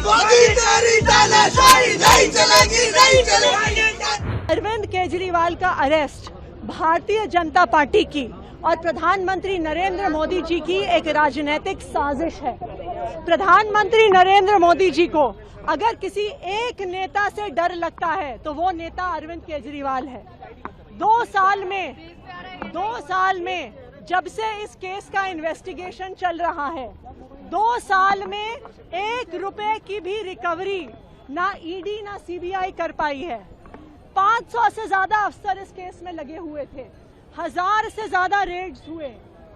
मोदी तेरी तानाशाही नहीं चलेगी, नहीं चलेगी। अरविंद केजरीवाल का अरेस्ट भारतीय जनता पार्टी की और प्रधानमंत्री नरेंद्र मोदी जी की एक राजनीतिक साजिश है। प्रधानमंत्री नरेंद्र मोदी जी को अगर किसी एक नेता से डर लगता है तो वो नेता अरविंद केजरीवाल है। 2 साल में जब से इस केस का इन्वेस्टिगेशन चल रहा है, 2 साल में 1 रुपए की भी रिकवरी ना ईडी ना सीबीआई कर पाई है। 500 से ज्यादा अफसर इस केस में लगे हुए थे, 1000 से ज्यादा रेड्स हुए।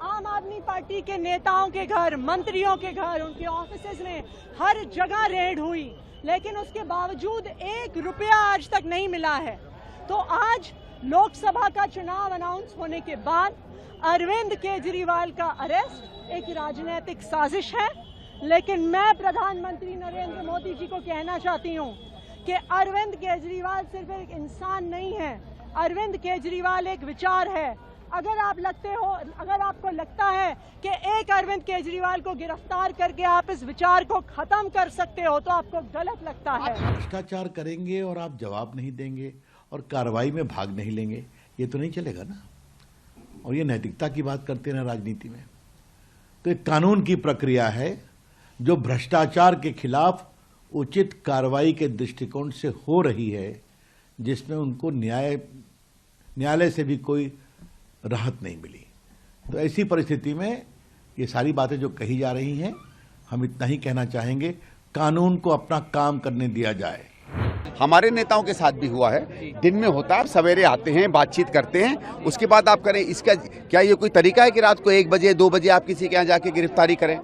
आम आदमी पार्टी के नेताओं के घर, मंत्रियों के घर, उनके ऑफिसेज में हर जगह रेड हुई, लेकिन उसके बावजूद 1 रुपया आज तक नहीं मिला है। तो आज लोकसभा का चुनाव अनाउंस होने के बाद अरविंद केजरीवाल का अरेस्ट एक राजनीतिक साजिश है। लेकिन मैं प्रधानमंत्री नरेंद्र मोदी जी को कहना चाहती हूं कि अरविंद केजरीवाल सिर्फ एक इंसान नहीं है, अरविंद केजरीवाल एक विचार है। अगर आपको लगता है कि एक अरविंद केजरीवाल को गिरफ्तार करके आप इस विचार को खत्म कर सकते हो तो आपको गलत लगता है। भ्रष्टाचार करेंगे और आप जवाब नहीं देंगे और कार्रवाई में भाग नहीं लेंगे, ये तो नहीं चलेगा ना। और ये नैतिकता की बात करते हैं राजनीति में, तो एक कानून की प्रक्रिया है जो भ्रष्टाचार के खिलाफ उचित कार्रवाई के दृष्टिकोण से हो रही है, जिसमें उनको न्यायालय से भी कोई राहत नहीं मिली। तो ऐसी परिस्थिति में ये सारी बातें जो कही जा रही हैं, हम इतना ही कहना चाहेंगे, कानून को अपना काम करने दिया जाए। हमारे नेताओं के साथ भी हुआ है, दिन में होता है, आप सवेरे आते हैं, बातचीत करते हैं, उसके बाद आप करें। इसका क्या ये कोई तरीका है कि रात को 1 बजे 2 बजे आप किसी के यहाँ जाके गिरफ्तारी करें?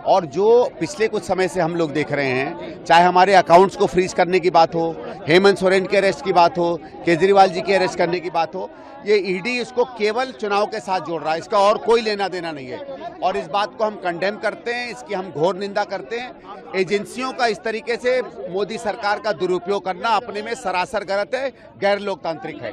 और जो पिछले कुछ समय से हम लोग देख रहे हैं, चाहे हमारे अकाउंट्स को फ्रीज करने की बात हो, हेमंत सोरेन के अरेस्ट की बात हो, केजरीवाल जी के अरेस्ट करने की बात हो, ये ईडी इसको केवल चुनाव के साथ जोड़ रहा है, इसका और कोई लेना देना नहीं है। और इस बात को हम कंडेम करते हैं, इसकी हम घोर निंदा करते हैं। एजेंसियों का इस तरीके से मोदी सरकार का दुरुपयोग करना अपने में सरासर गलत है, गैर लोकतांत्रिक है।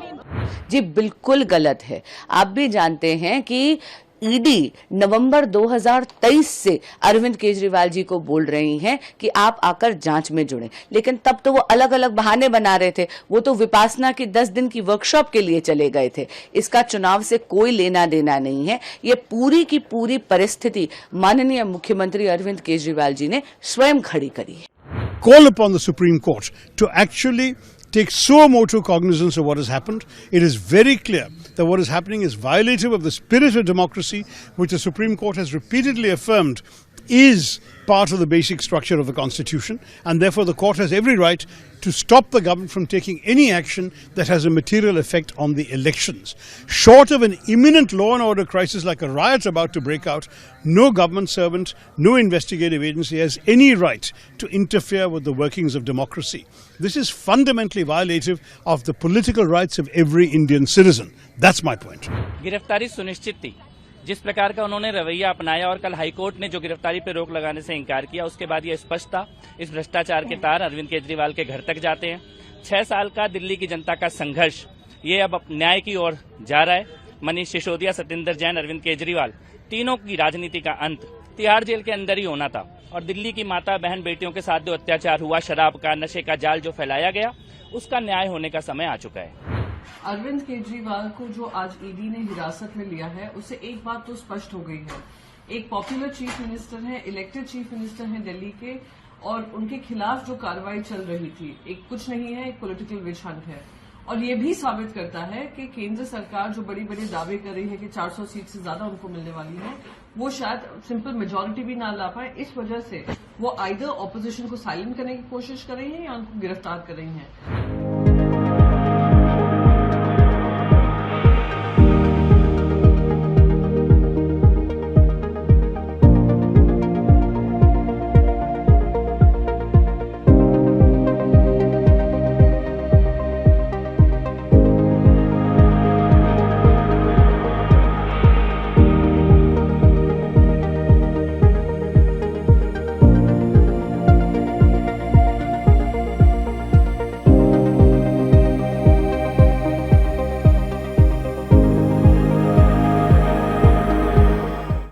जी बिल्कुल गलत है। आप भी जानते हैं कि ईडी नवंबर 2023 से अरविंद केजरीवाल जी को बोल रही हैं कि आप आकर जांच में जुड़ें, लेकिन तब तो वो अलग अलग बहाने बना रहे थे। वो तो विपासना की 10 दिन की वर्कशॉप के लिए चले गए थे। इसका चुनाव से कोई लेना देना नहीं है। ये पूरी की पूरी परिस्थिति माननीय मुख्यमंत्री अरविंद केजरीवाल जी ने स्वयं खड़ी करी है। Call upon the Supreme Court to actually take suo motu cognizance of what has happened. It is very clear that what is happening is violative of the spirit of democracy, which the Supreme Court has repeatedly affirmed is part of the basic structure of the Constitution, and therefore the court has every right to stop the government from taking any action that has a material effect on the elections. Short of an imminent law and order crisis like a riot about to break out, no government servant, no investigative agency has any right to interfere with the workings of democracy. This is fundamentally violative of the political rights of every Indian citizen. That's my point. गिरफ्तारी सुनिश्चित थी, जिस प्रकार का उन्होंने रवैया अपनाया, और कल हाईकोर्ट ने जो गिरफ्तारी पर रोक लगाने से इनकार किया, उसके बाद ये स्पष्ट था इस भ्रष्टाचार के तार अरविंद केजरीवाल के घर तक जाते हैं। 6 साल का दिल्ली की जनता का संघर्ष ये अब न्याय की ओर जा रहा है। मनीष सिसोदिया, सत्येंद्र जैन, अरविंद केजरीवाल, तीनों की राजनीति का अंत तिहाड़ जेल के अंदर ही होना था। और दिल्ली की माता बहन बेटियों के साथ जो अत्याचार हुआ, शराब का, नशे का जाल जो फैलाया गया, उसका न्याय होने का समय आ चुका है। अरविंद केजरीवाल को जो आज ईडी ने हिरासत में लिया है, उससे एक बात तो स्पष्ट हो गई है, एक पॉपुलर चीफ मिनिस्टर है, इलेक्टेड चीफ मिनिस्टर है दिल्ली के, और उनके खिलाफ जो कार्रवाई चल रही थी, एक कुछ नहीं है, एक पॉलिटिकल विच हंट है। और ये भी साबित करता है कि केंद्र सरकार जो बड़ी बड़ी दावे कर रही है कि 400 सीट से ज्यादा उनको मिलने वाली है, वो शायद सिंपल मेजॉरिटी भी ना ला पाए। इस वजह से वो आइदर ऑपोजिशन को साइलेंट करने की कोशिश कर रही है या उनको गिरफ्तार कर रही है।